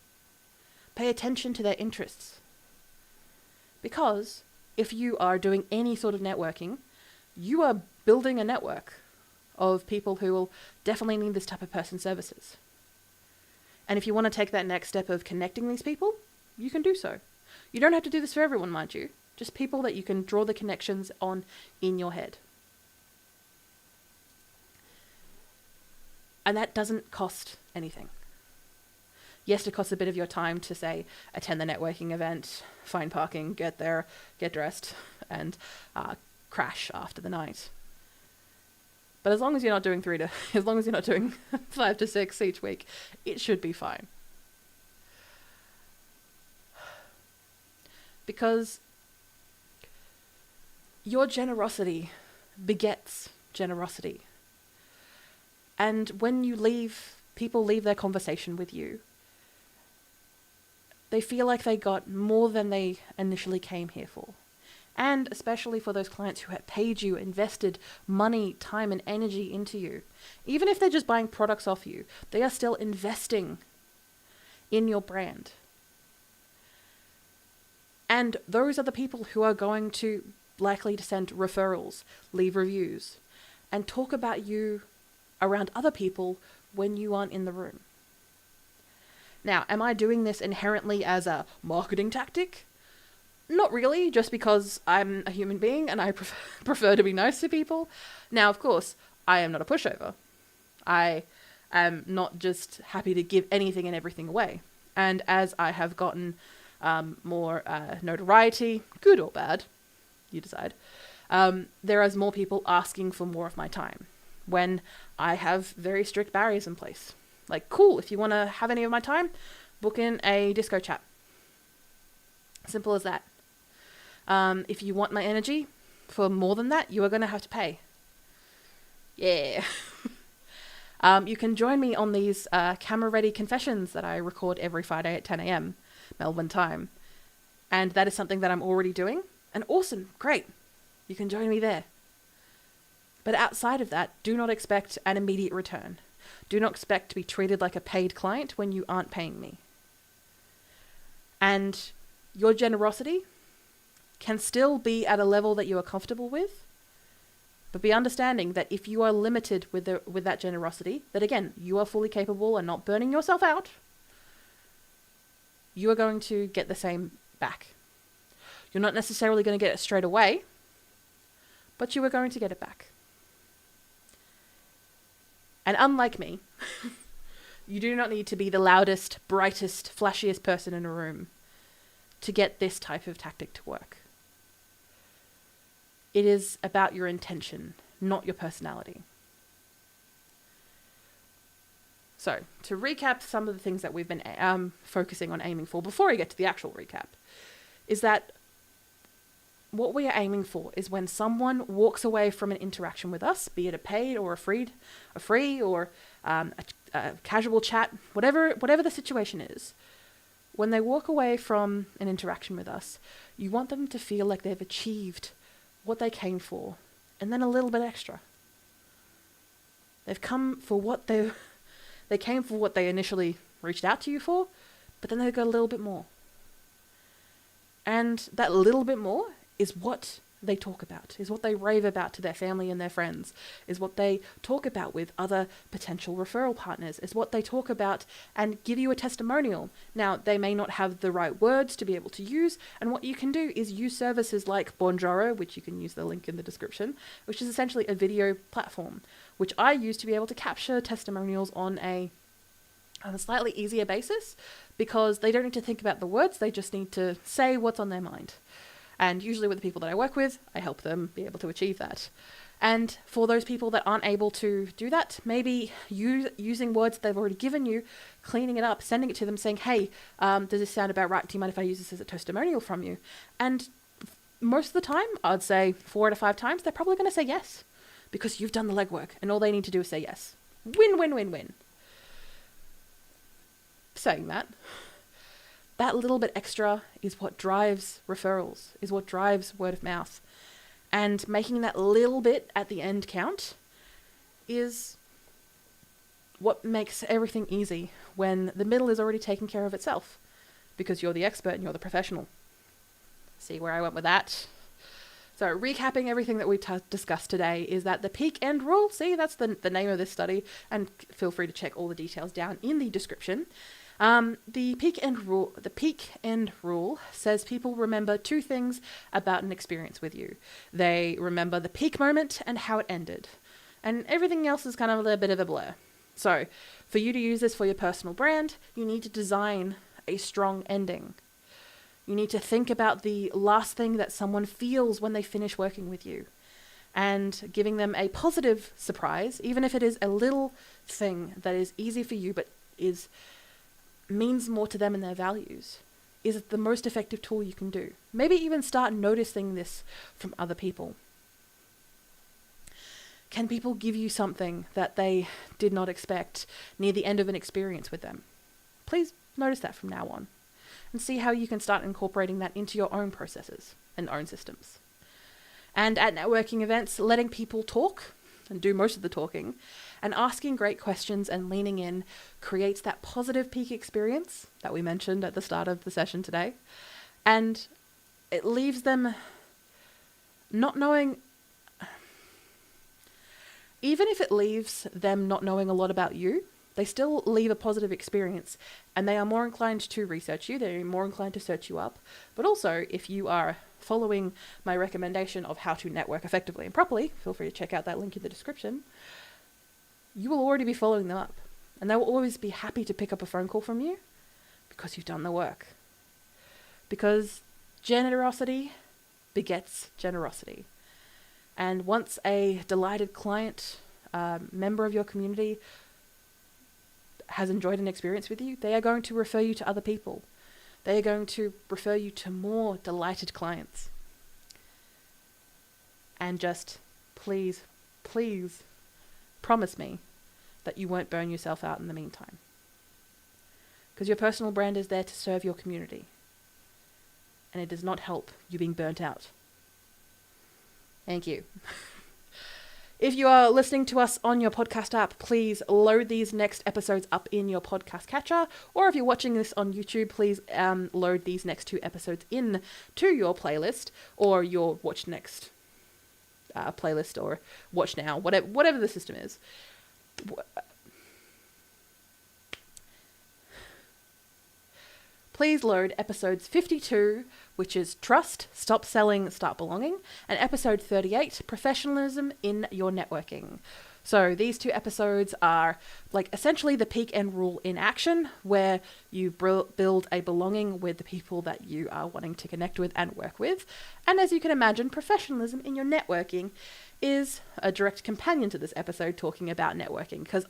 Pay attention to their interests. Because if you are doing any sort of networking, you are building a network of people who will definitely need this type of person's services. And if you want to take that next step of connecting these people, you can do so. You don't have to do this for everyone, mind you. Just people that you can draw the connections on in your head. And that doesn't cost anything. Yes, it costs a bit of your time to, say, attend the networking event, find parking, get there, get dressed, and crash after the night. But as long as you're not doing 5 to 6 each week, it should be fine. Because your generosity begets generosity. And when people leave their conversation with you, they feel like they got more than they initially came here for. And especially for those clients who have paid you, invested money, time, and energy into you. Even if they're just buying products off you, they are still investing in your brand. And those are the people who are going to likely to send referrals, leave reviews, and talk about you around other people when you aren't in the room. Now, am I doing this inherently as a marketing tactic? Not really, just because I'm a human being and I prefer to be nice to people. Now, of course, I am not a pushover. I am not just happy to give anything and everything away. And as I have gotten more notoriety, good or bad, you decide, there is more people asking for more of my time when I have very strict barriers in place. Like, cool, if you want to have any of my time, book in a disco chat. Simple as that. If you want my energy for more than that, you are going to have to pay. Yeah. You can join me on these camera-ready confessions that I record every Friday at 10 a.m. Melbourne time. And that is something that I'm already doing. And awesome, great. You can join me there. But outside of that, do not expect an immediate return. Do not expect to be treated like a paid client when you aren't paying me. And your generosity can still be at a level that you are comfortable with, but be understanding that if you are limited with that generosity, that again, you are fully capable and not burning yourself out, you are going to get the same back. You're not necessarily going to get it straight away, but you are going to get it back. And unlike me, you do not need to be the loudest, brightest, flashiest person in a room to get this type of tactic to work. It is about your intention, not your personality. So, to recap some of the things that we've been focusing on aiming for before I get to the actual recap, is that what we are aiming for is when someone walks away from an interaction with us, be it a paid or a free or a casual chat, whatever the situation is, when they walk away from an interaction with us, you want them to feel like they've achieved what they came for, and then a little bit extra. They've come for what they came for what they initially reached out to you for, but then they've got a little bit more. And that little bit more is what they talk about, is what they rave about to their family and their friends, is what they talk about with other potential referral partners, is what they talk about and give you a testimonial. Now, they may not have the right words to be able to use, and what you can do is use services like Bonjoro, which you can use the link in the description, which is essentially a video platform, which I use to be able to capture testimonials on a slightly easier basis, because they don't need to think about the words, they just need to say what's on their mind. And usually with the people that I work with, I help them be able to achieve that. And for those people that aren't able to do that, maybe using words they've already given you, cleaning it up, sending it to them, saying, hey, does this sound about right? Do you mind if I use this as a testimonial from you? And most of the time, I'd say 4 out of 5 times, they're probably going to say yes, because you've done the legwork and all they need to do is say yes. Win, win, win, win. Saying that little bit extra is what drives referrals, is what drives word of mouth. And making that little bit at the end count is what makes everything easy when the middle is already taken care of itself, because you're the expert and you're the professional. See where I went with that? So recapping everything that we discussed today is that the peak end rule, see, that's the name of this study, and feel free to check all the details down in the description. The peak end rule says people remember 2 things about an experience with you. They remember the peak moment and how it ended. And everything else is kind of a bit of a blur. So for you to use this for your personal brand, you need to design a strong ending. You need to think about the last thing that someone feels when they finish working with you, and giving them a positive surprise, even if it is a little thing that is easy for you but means more to them and their values, is the most effective tool you can do. Maybe even start noticing this from other people. Can people give you something that they did not expect near the end of an experience with them? Please notice that from now on, and see how you can start incorporating that into your own processes and own systems. And at networking events, letting people talk and do most of the talking, and asking great questions and leaning in creates that positive peak experience that we mentioned at the start of the session today. And it leaves them not knowing, even if it leaves them not knowing a lot about you, they still leave a positive experience, and they are more inclined to research you, they're more inclined to search you up. But also, if you are following my recommendation of how to network effectively and properly, feel free to check out that link in the description, you will already be following them up, and they will always be happy to pick up a phone call from you because you've done the work. Because generosity begets generosity. And once a delighted client, member of your community, has enjoyed an experience with you, they are going to refer you to other people. They are going to refer you to more delighted clients. And just please, please promise me that you won't burn yourself out in the meantime. Because your personal brand is there to serve your community. And it does not help you being burnt out. Thank you. If you are listening to us on your podcast app, please load these next episodes up in your podcast catcher. Or if you're watching this on YouTube, please load these next 2 episodes in to your playlist or your watch next playlist or watch now, whatever the system is. Please load episodes 52, which is Trust, Stop Selling, Start Belonging, and episode 38, Professionalism in Your Networking. So these 2 episodes are like essentially the peak and rule in action, where you build a belonging with the people that you are wanting to connect with and work with. And as you can imagine, professionalism in your networking is a direct companion to this episode talking about networking, because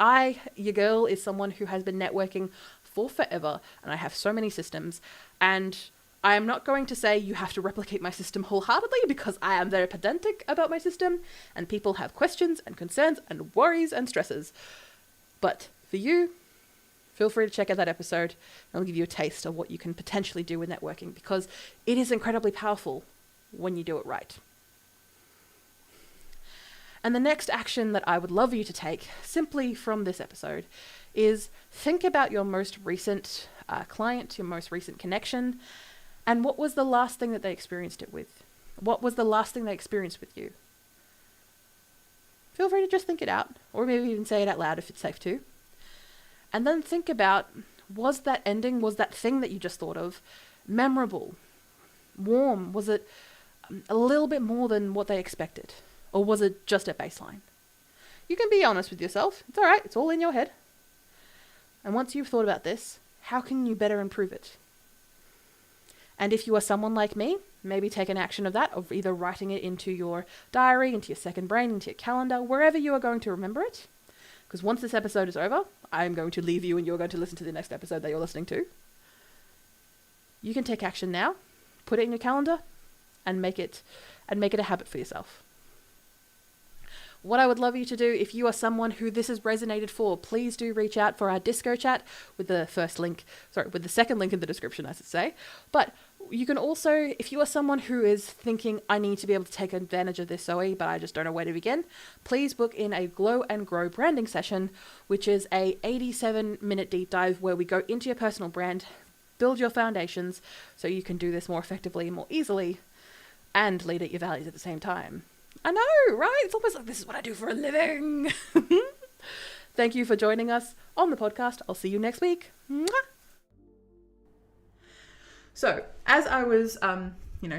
your girl, is someone who has been networking for forever, and I have so many systems, and I am not going to say you have to replicate my system wholeheartedly, because I am very pedantic about my system and people have questions and concerns and worries and stresses. But for you, feel free to check out that episode and I'll give you a taste of what you can potentially do with networking, because it is incredibly powerful when you do it right. And the next action that I would love you to take simply from this episode is think about your most recent client, your most recent connection, and what was the last thing that they experienced it with? What was the last thing they experienced with you? Feel free to just think it out, or maybe even say it out loud if it's safe to. And then think about, was that ending, was that thing that you just thought of memorable, warm? Was it a little bit more than what they expected? Or was it just at baseline? You can be honest with yourself. It's all right. It's all in your head. And once you've thought about this, how can you better improve it? And if you are someone like me, maybe take an action of that, of either writing it into your diary, into your second brain, into your calendar, wherever you are going to remember it. Because once this episode is over, I'm going to leave you and you're going to listen to the next episode that you're listening to. You can take action now, put it in your calendar, and make it a habit for yourself. What I would love you to do, if you are someone who this has resonated for, please do reach out for our Disco chat with the second link in the description, I should say. But you can also, if you are someone who is thinking, I need to be able to take advantage of this, Zoe, but I just don't know where to begin, please book in a Glow and Grow branding session, which is a 87-minute deep dive where we go into your personal brand, build your foundations so you can do this more effectively and more easily, and lead at your values at the same time. I know, right? It's almost like this is what I do for a living. Thank you for joining us on the podcast. I'll see you next week. Mwah! So, as I was,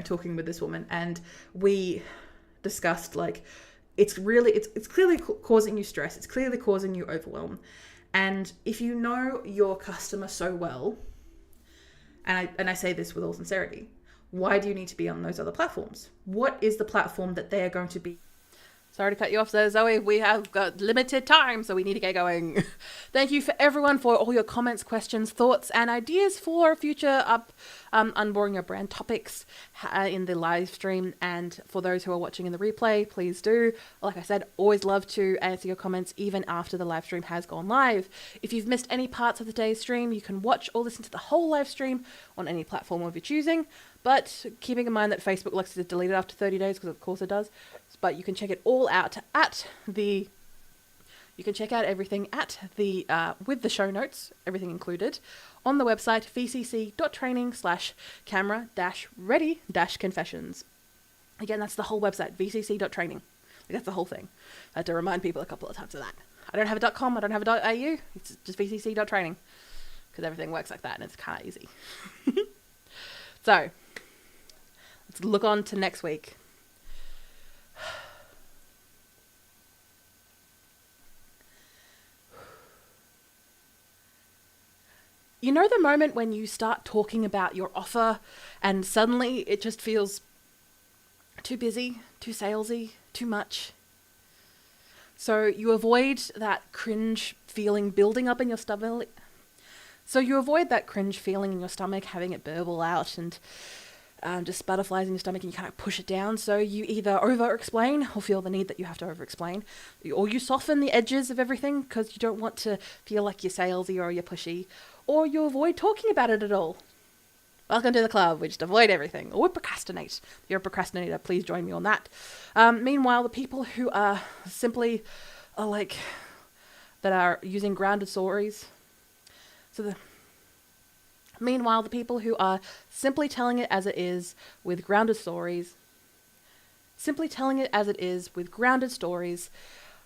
talking with this woman, and we discussed, like, it's clearly causing you stress. It's clearly causing you overwhelm. And if you know your customer so well, and I say this with all sincerity, why do you need to be on those other platforms? What is the platform that they are going to be? Sorry to cut you off there, Zoe. We have got limited time, so we need to get going. Thank you for everyone for all your comments, questions, thoughts, and ideas for future unboring your brand topics in the live stream. And for those who are watching in the replay, please do. Like I said, always love to answer your comments even after the live stream has gone live. If you've missed any parts of today's stream, you can watch or listen to the whole live stream on any platform of your choosing. But keeping in mind that Facebook likes to delete it after 30 days, because of course it does. But you can check it all out you can check out everything with the show notes, everything included, on the website vcc.training/camera-ready-confessions. Again, that's the whole website, vcc.training. That's the whole thing. I had to remind people a couple of times of that. I don't have a .com, I don't have a .au, it's just vcc.training, because everything works like that and it's kind of easy. So, let's look on to next week. You know the moment when you start talking about your offer and suddenly it just feels too busy, too salesy, too much? So you avoid that cringe feeling building up in your stomach. Having it burble out and just butterflies in your stomach, and you kind of push it down. So you either over-explain or feel the need that you have to over-explain, or you soften the edges of everything because you don't want to feel like you're salesy or you're pushy, or you avoid talking about it at all. Welcome to the club. We just avoid everything, or we procrastinate. If you're a procrastinator, please join me on that. Meanwhile, the people who are simply that are using grounded stories. Meanwhile, the people who are simply telling it as it is with grounded stories,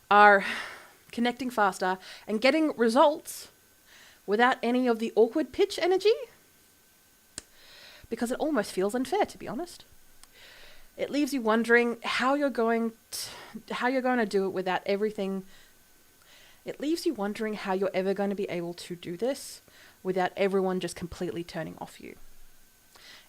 are connecting faster and getting results without any of the awkward pitch energy, because it almost feels unfair, to be honest. It leaves you wondering how you're going to do it without everything It leaves you wondering how you're ever going to be able to do this without everyone just completely turning off you.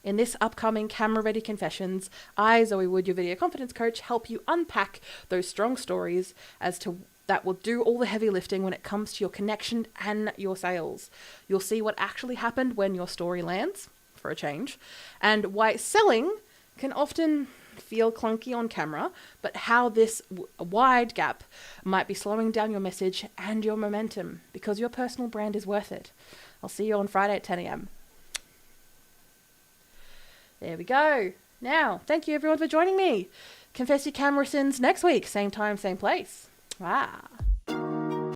In this upcoming Camera Ready Confessions, I, Zoë Wood, your video confidence coach, help you unpack those strong stories as to that will do all the heavy lifting when it comes to your connection and your sales. You'll see what actually happened when your story lands, for a change, and why selling can often feel clunky on camera, but how this wide gap might be slowing down your message and your momentum, because your personal brand is worth it. I'll see you on Friday at 10 a.m. There we go. Now, thank you everyone for joining me. Confess your camera sins next week, same time, same place. Ah.